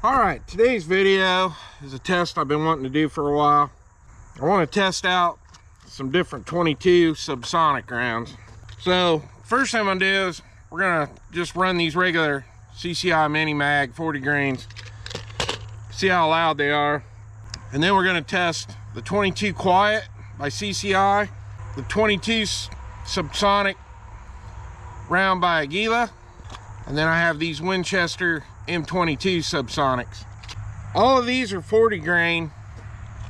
Alright, today's video is a test I've been wanting to do for a while. I want to test out some different 22 subsonic rounds. So, first thing I'm going to do is we're going to just run these regular CCI mini mag 40 grains, see how loud they are. And then we're going to test the 22 Quiet by CCI, the 22 Subsonic round by Aguila, and then I have these Winchester M22 Subsonics. All of these are 40 grain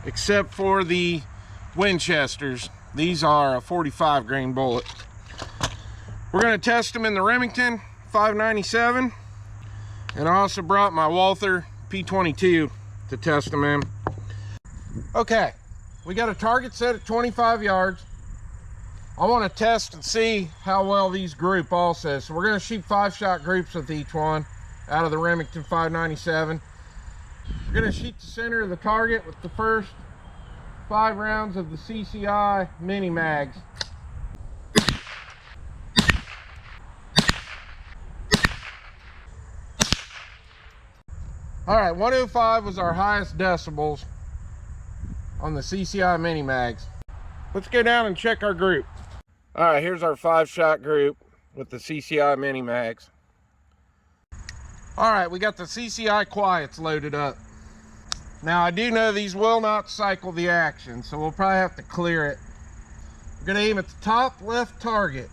except for the Winchesters. These are a 45 grain bullet. We're going to test them in the Remington 597, and I also brought my Walther P22 to test them in. Okay, we got a target set at 25 yards. I want to test and see how well these group also. So we're going to shoot 5-shot groups with each one out of the Remington 597. We're going to shoot the center of the target with the first 5 rounds of the CCI mini mags. All right, 105 was our highest decibels on the CCI mini mags. Let's go down and check our group. All right, here's our 5-shot group with the CCI mini mags. All right, we got the CCI Quiets loaded up. Now, I do know these will not cycle the action, so we'll probably have to clear it. We're gonna aim at the top left target.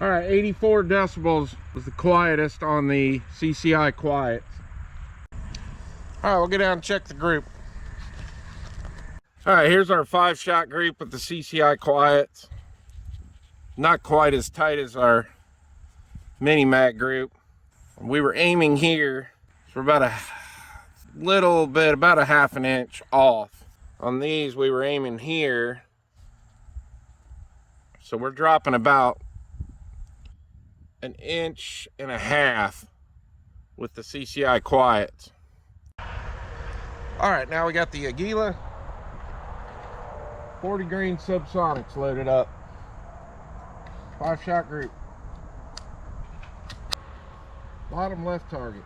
All right, 84 decibels was the quietest on the CCI Quiet. All right, we'll get down and check the group. All right, here's our 5-shot group with the CCI Quiets. Not quite as tight as our mini mag group. We were aiming here for about a little bit, about a ½ an inch off. On these, we were aiming here. So we're dropping about 1.5 inches with the CCI Quiets. All right, now we got the Aguila 40 grain Subsonics loaded up. 5-shot group. Bottom left target.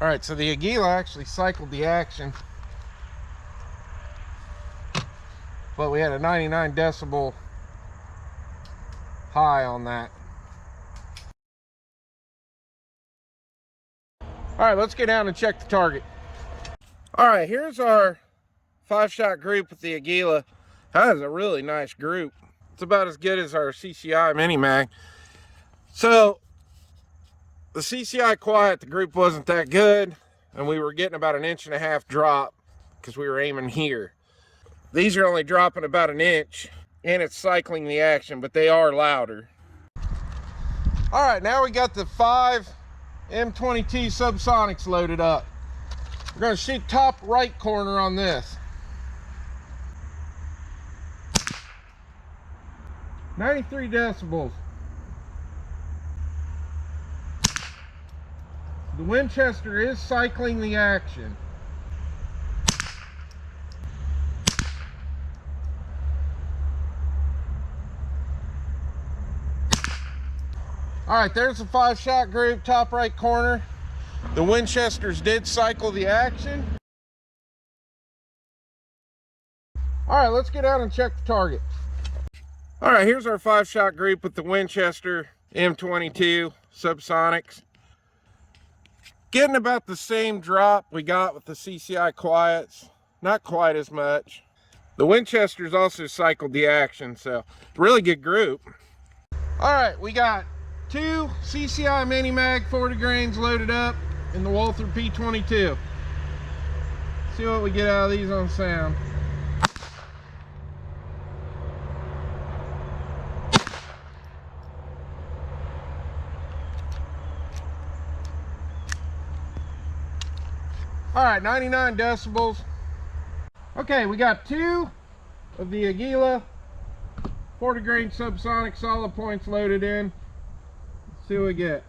All right, so the Aguila actually cycled the action, but we had a 99 decibel high on that. All right, let's get down and check the target. All right, here's our 5-shot group with the Aguila. That is a really nice group. It's about as good as our CCI mini mag. So the CCI Quiet, the group wasn't that good, and we were getting about 1.5 inch drop because we were aiming here. These are only dropping about 1 inch, and it's cycling the action, but they are louder. All right, now we got the 5 M22 Subsonics loaded up. We're going to shoot top right corner on this. 93 decibels. The Winchester is cycling the action. All right, there's the 5-shot group, top right corner. The Winchesters did cycle the action. All right, let's get out and check the target. All right, here's our 5-shot group with the Winchester M22 Subsonics. Getting about the same drop we got with the CCI Quiets, not quite as much. The Winchesters also cycled the action, so really good group. All right, we got 2 CCI mini mag 40 grains loaded up in the Walther P22. See what we get out of these on sound. All right, 99 decibels. Okay, we got 2 of the Aguila 40 grain subsonic solid points loaded in. Let's see what we get.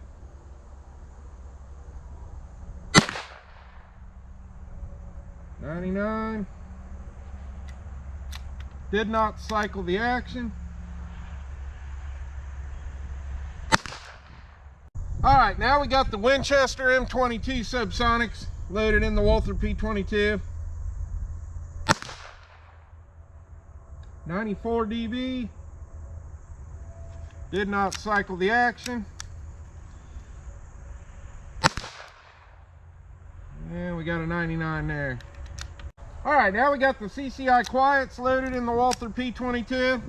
$99. Did not cycle the action. All right, now we got the Winchester M22 subsonics loaded in the Walther P22. 94 dB. Did not cycle the action. And we got a 99 there. All right, now we got the CCI Quiets loaded in the Walther P22.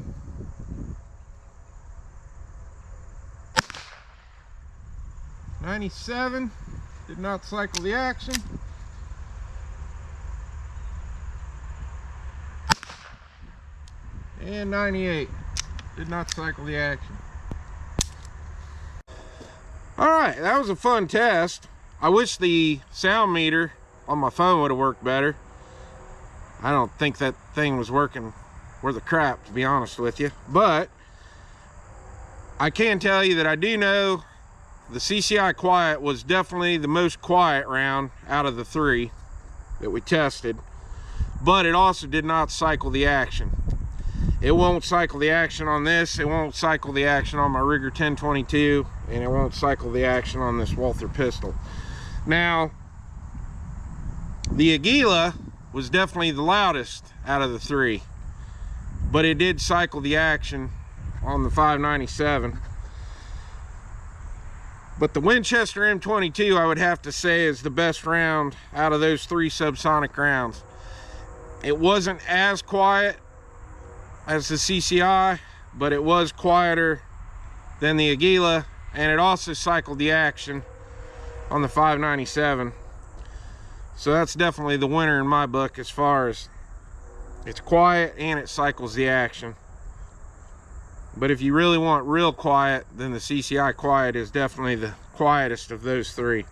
$97. Did not cycle the action. And 98. Did not cycle the action. All right, that was a fun test. I wish the sound meter on my phone would have worked better. I don't think that thing was working worth a crap, to be honest with you. But I can tell you that I do know the CCI Quiet was definitely the most quiet round out of the 3 that we tested. But it also did not cycle the action. It won't cycle the action on this, it won't cycle the action on my Rigger 1022, and it won't cycle the action on this Walther pistol. Now, the Aguila was definitely the loudest out of the 3, but it did cycle the action on the 597. But the Winchester M22, I would have to say, is the best round out of those 3 subsonic rounds. It wasn't as quiet as the CCI, but it was quieter than the Aguila, and it also cycled the action on the 597. So that's definitely the winner in my book, as far as it's quiet and it cycles the action. But if you really want real quiet, then the CCI Quiet is definitely the quietest of those 3.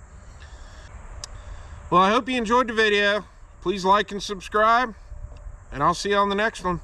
Well, I hope you enjoyed the video. Please like and subscribe, and I'll see you on the next one.